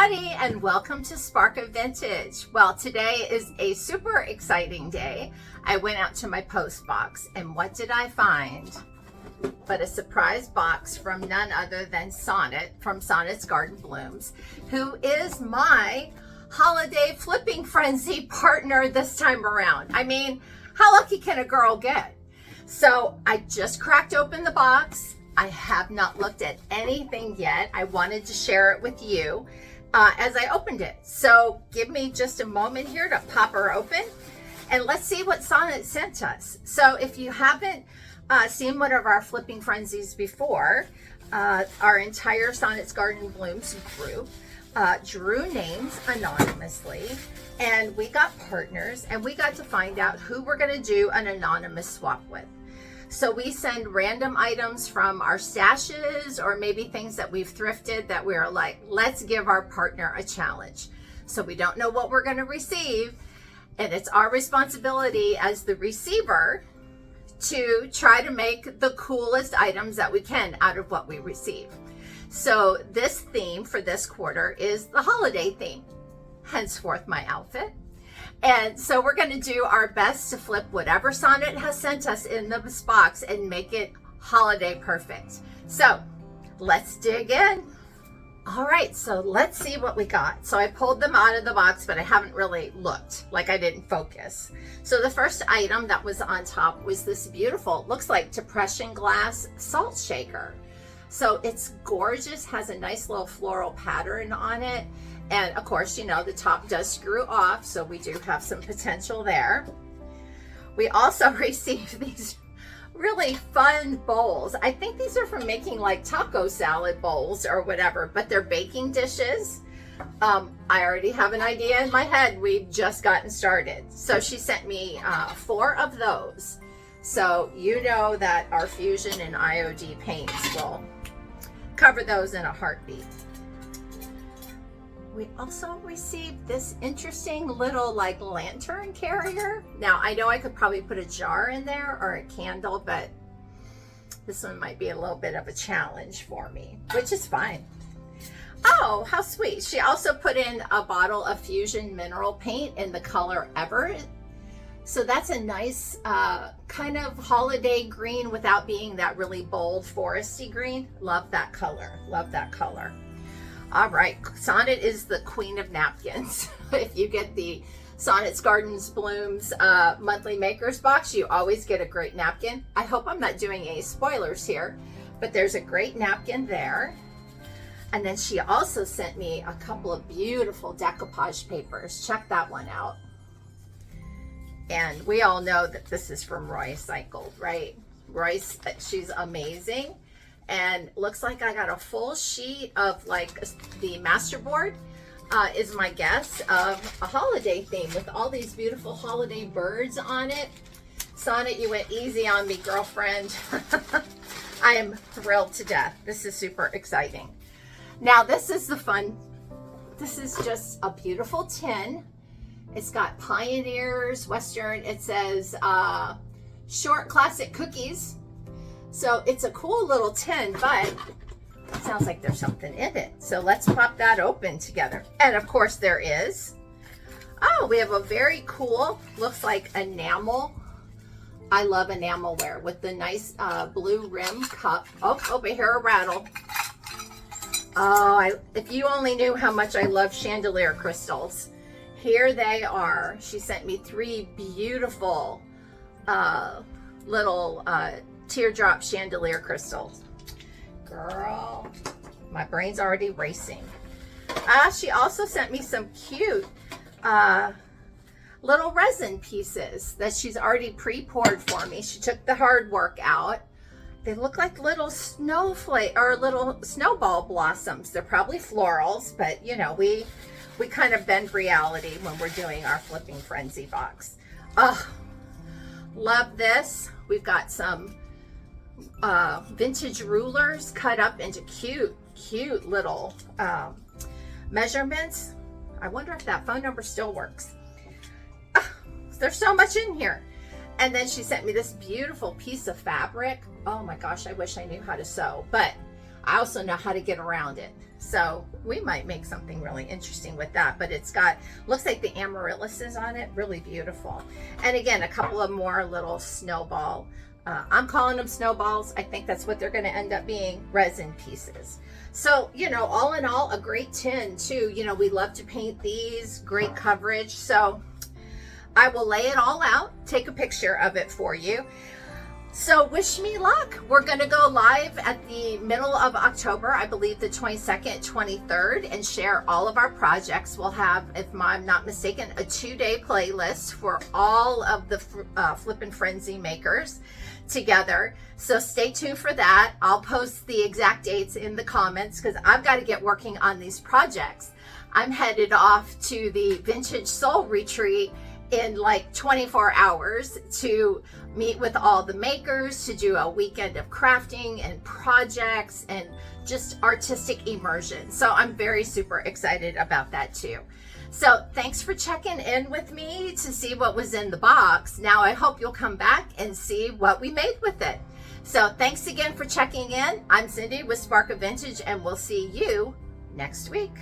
everybody, and welcome to SparkofVintage. Well, today is a super exciting day. I went out to my post box, and what did I find but a surprise box from none other than Sonnet from Sonnet'S Garden Blooms, who is my holiday flipping frenzy partner this time around. I mean, how lucky can a girl get? So I just cracked open the box. I have not looked at anything yet. I wanted to share it with you as I opened it. So give me just a moment here to pop her open and let's see what Sonnet sent us. So if you haven't seen one of our flipping frenzies before, our entire Sonnet'S Garden Blooms group drew names anonymously, and we got partners, and we got to find out who we're going to do an anonymous swap with. So we send random items from our stashes or maybe things that we've thrifted that we're like, let's give our partner a challenge. So we don't know what we're going to receive, and it's our responsibility as the receiver to try to make the coolest items that we can out of what we receive. So this theme for this quarter is the holiday theme, henceforth my outfit. And so we're going to do our best to flip whatever Sonnet has sent us in this box and make it holiday perfect. So let's dig in. All right, so let's see what we got. So I pulled them out of the box, but I haven't really looked, like I didn't focus. So the first item that was on top was this beautiful, looks like depression glass salt shaker. So it's gorgeous, has a nice little floral pattern on it. And of course, you know, the top does screw off, so we do have some potential there. We also received these really fun bowls. I think these are for making like taco salad bowls or whatever, but they're baking dishes. I already have an idea in my head. We've just gotten started. So she sent me 4 of those. So you know that our Fusion and IOD paints will cover those in a heartbeat. We also received this interesting little like lantern carrier. Now I know I could probably put a jar in there or a candle, but this one might be a little bit of a challenge for me, which is fine. Oh, how sweet. She also put in a bottle of Fusion mineral paint in the color Everett. So that's a nice kind of holiday green without being that really bold foresty green. Love that color, love that color. All right, Sonnet is the queen of napkins. If you get the Sonnet'S Gardens Blooms monthly makers box, you always get a great napkin. I hope I'm not doing any spoilers here, but there's a great napkin there. And then she also sent me a couple of beautiful decoupage papers. Check that one out. And we all know that this is from Roy Cycled, right? Royce, she's amazing. And looks like I got a full sheet of like the masterboard is my guess of a holiday theme with all these beautiful holiday birds on it. Sonnet, you went easy on me, girlfriend. I am thrilled to death. This is super exciting. Now this is the fun. This is just a beautiful tin. It's got Pioneers, Western. It says short classic cookies. So it's a cool little tin, but it sounds like there's something in it. So let's pop that open together. And of course there is. Oh, we have a very cool, looks like enamel. I love enamelware with the nice blue rim cup. Oh, I hear a rattle. Oh, if you only knew how much I love chandelier crystals. Here they are. She sent me 3 beautiful little teardrop chandelier crystals. Girl, my brain's already racing. She also sent me some cute little resin pieces that she's already pre-poured for me. She took the hard work out. They look like little snowflake or little snowball blossoms. They're probably florals, but you know, we kind of bend reality when we're doing our flipping frenzy box. Oh, love this. We've got some vintage rulers cut up into cute little measurements. I wonder if that phone number still works. There's so much in here. And then she sent me this beautiful piece of fabric. Oh my gosh, I wish I knew how to sew, but I also know how to get around it. So we might make something really interesting with that. But it's got, looks like the amaryllis is on it, really beautiful. And again, a couple of more little snowball, I'm calling them snowballs. I think that's what they're going to end up being, resin pieces. So, you know, all in all, a great tin too. You know, we love to paint these, great coverage. So I will lay it all out, take a picture of it for you. So wish me luck. We're going to go live at the middle of October, I believe the 22nd, 23rd, and share all of our projects. We'll have, if I'm not mistaken, a 2-day playlist for all of the Flippin' Frenzy makers together. So stay tuned for that. I'll post the exact dates in the comments because I've got to get working on these projects. I'm headed off to the Vintage Soul Retreat in like 24 hours to meet with all the makers, to do a weekend of crafting and projects and just artistic immersion. So I'm very super excited about that too. So thanks for checking in with me to see what was in the box. Now I hope you'll come back and see what we made with it. So thanks again for checking in. I'm Cindy with SparkofVintage, and we'll see you next week.